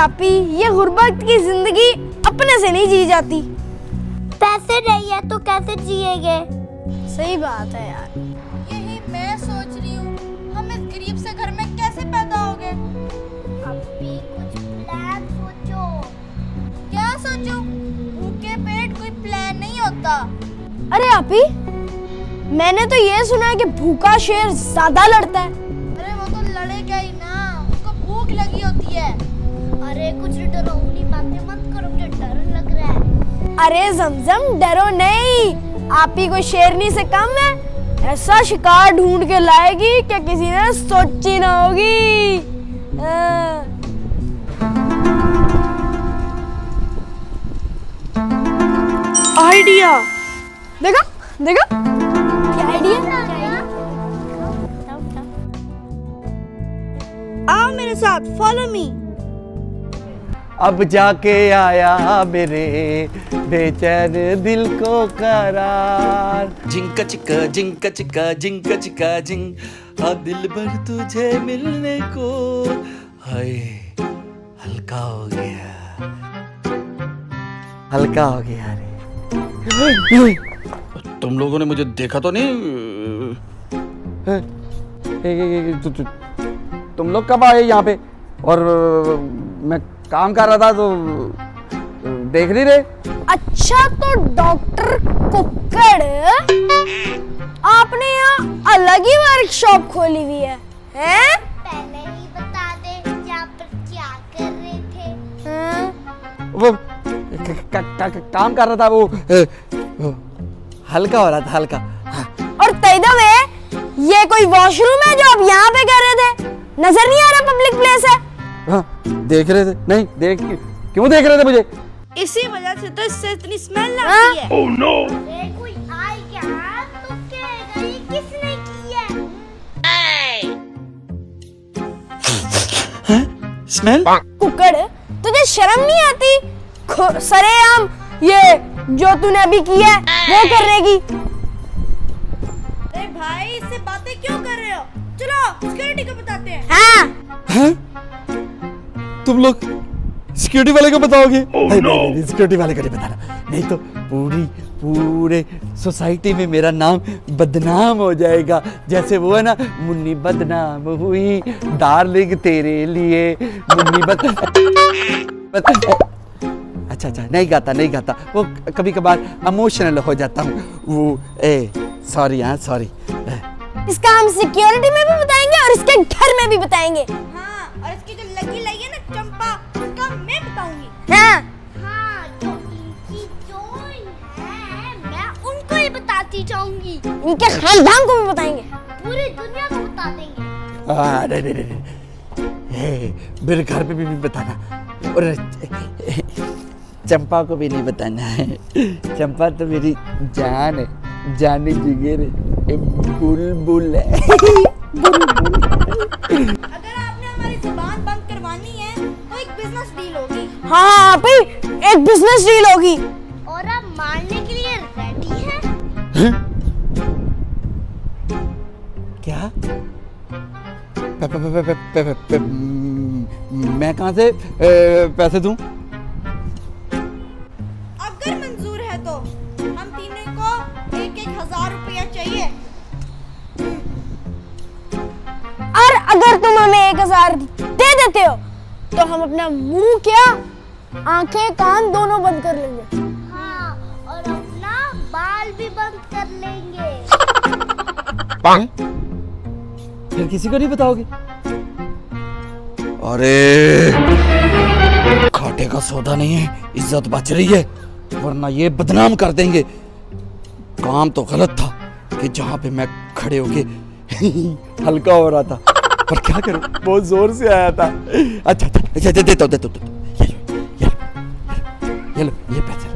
आपी, ये गुर्बत की जिंदगी अपने से नहीं जी जाती। पैसे नहीं है तो कैसे जिएंगे? सही बात है यार। यही मैं सोच रही हूँ, हम इस गरीब से घर में कैसे पैदा होंगे। अभी कुछ प्लान सोचो। क्या सोचूं? भूखे पेट कोई प्लान नहीं होता। अरे आपी, मैंने तो ये सुना है कि भूखा शेर ज्यादा लड़ता है। अरे वो तो लड़ेगा ही ना, उसको भूख लगी होती है। अरे कुछ डरावनी बातें मत करो, मुझे डर लग रहा है। अरे जमजम डरो नहीं, आपी कोई शेरनी से कम है। ऐसा शिकार ढूंढ के लाएगी कि किसी ने सोची ना होगी। आइडिया देखा देखा, क्या आइडिया। आओ मेरे साथ, फॉलो मी। अब जाके आया मेरे बेचैन दिल को करार। जिंका चिका जिंका चिका जिंका चिका जिंग, हाँ दिल भर तुझे मिलने को, हाय हल्का हो गया, हल्का हो गया रे। तुम लोगों ने मुझे देखा तो नहीं? तुम लोग कब आए यहाँ पे? और मैं काम कर रहा था तो देख नहीं रहे? अच्छा तो डॉक्टर कुक्कड़, आपने यहाँ अलग ही वर्कशॉप खोली हुई है, हैं? पहले ही बता दे यहाँ पर क्या कर रहे थे। हैं? वो काम कर रहा था, वो हल्का हो रहा था, हल्का। और तैदा में ये कोई वॉशरूम है जो आप यहाँ पे कर रहे थे? नजर नहीं आ रहा पब्लिक प्लेस है? हाँ, देख रहे थे? नहीं देख, क्यों देख रहे थे मुझे? इसी वजह से तो इससे इतनी स्मेल आती है। Oh no! अरे कोई आए क्या तो कहेगा ये किसने किया? स्मेल? कुक्कड़, तुझे शर्म नहीं आती? सरेआम ये जो तूने अभी किया है वो करने की। अरे भाई, इससे बातें क्यों कर रहे हो? चलो सिक्योरिटी को बताते हैं। हाँ, हैं? तुम लोग सिक्योरिटी वाले को बताओगे? नहीं, सिक्योरिटी वाले को नहीं बताना, नहीं तो पूरे सोसाइटी में मेरा नाम बदनाम हो जाएगा। जैसे वो है ना, मुन्नी बदनाम हुई डार्लिंग तेरे लिए, मुन्नी अच्छा, नहीं गाता, वो कभी कभार इमोशनल हो जाता हूँ। वो सॉरी, हाँ सॉरी। इसका हम सिक्योरिटी में भी बताएंगे और इसके घर में भी बताएंगे। हाँ, और इसकी जो लगी है ना चंपा, उसका मैं बताऊंगी। हाँ, हाँ, जो इनकी जोइन है मैं उनको ही बताती जाऊंगी, इनके खानदान को भी बताएंगे, पूरी दुनिया को बता देंगे। नहीं, मेरे घर पे भी बताना, और चंपा को भी नहीं बताना है। चंपा तो मेरी जान है, जाने जिगर है, बुलबुल है। अगर आपने हमारी जुबान बंद करवानी है तो एक बिजनेस डील होगी। हाँ आपी, एक बिजनेस डील होगी। और आप मारने के लिए रेडी हैं? क्या? मैं कहाँ से पैसे दूं? अगर मंजूर है तो हम तीनों को 1,000 रुपया चाहिए। और अगर तुम हमें 1,000 दे देते हो तो हम अपना मुंह क्या, आंखें कान दोनों बंद कर लेंगे। हाँ, और अपना बाल भी बंद कर लेंगे। फिर किसी को नहीं बताओगे? अरे खाटे का सौदा नहीं है, इज्जत बच रही है, वरना ये बदनाम कर देंगे। काम तो गलत था कि जहां पे मैं खड़े होके हल्का हो रहा था, पर क्या करूं, बहुत जोर से आया था। अच्छा, देता हूं। ये लो ये पैसा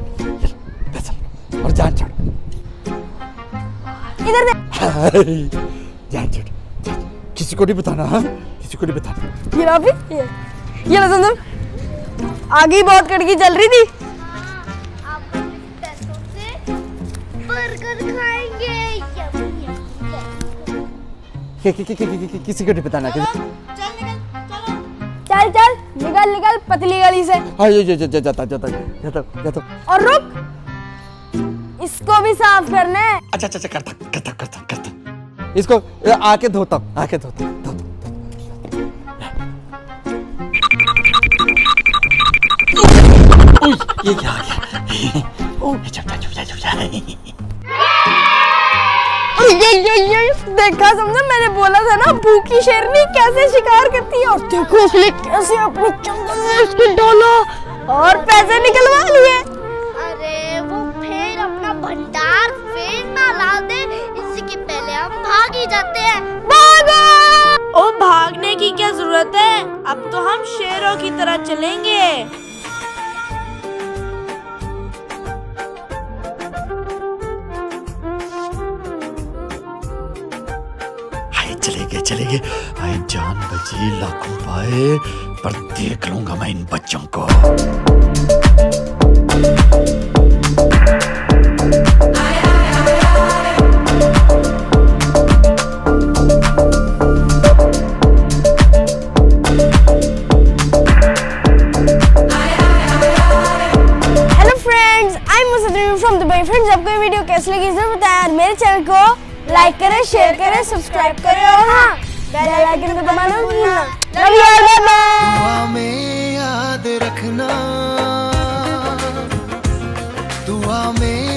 और जान छोड़। इधर दे। जान छोड़, किसी को नहीं बताना, हाँ किसी को नहीं बताना। ये लो अभी, ये लो तुम। आगे ही बहुत कड़की चल रही थी। हाँ, आप अपने पैसों से बर्गर खाएंगे। किसी को नहीं बताना। चल निकल, चलो। चल निकल निकल पतली गली से। जाता। और रुक, इसको भी साफ करना है। अच्छा करता। इसको आके धोता हूँ। ये क्या आ गया? चुप जा। ये देखा समझा, मैंने बोला था ना भूखी शेरनी कैसे शिकार करती है। और देखो उसने कैसे अपने चंगल में इसको डाला और पैसे निकलवा लिए। अरे वो फिर अपना भंडार फिर ना ला दे, इसके पहले हम भाग ही जाते हैं। भागो। ओ भागने की क्या जरूरत है, अब तो हम शेरों की तरह चलेंगे। चले गए। आए जान बची लाखों पाए, पर देख लूंगा मैं इन बच्चों को। Hello friends, I am Musaddin from Dubai. Friends, आपको ये वीडियो कैसी लगी जरूर बताएं और मेरे चैनल को लाइक करें, शेयर करें, सब्सक्राइब करें और हाँ बेल आइकन को दबाना मत भूलना। Love you all, bye bye. दुआ में याद रखना, दुआ में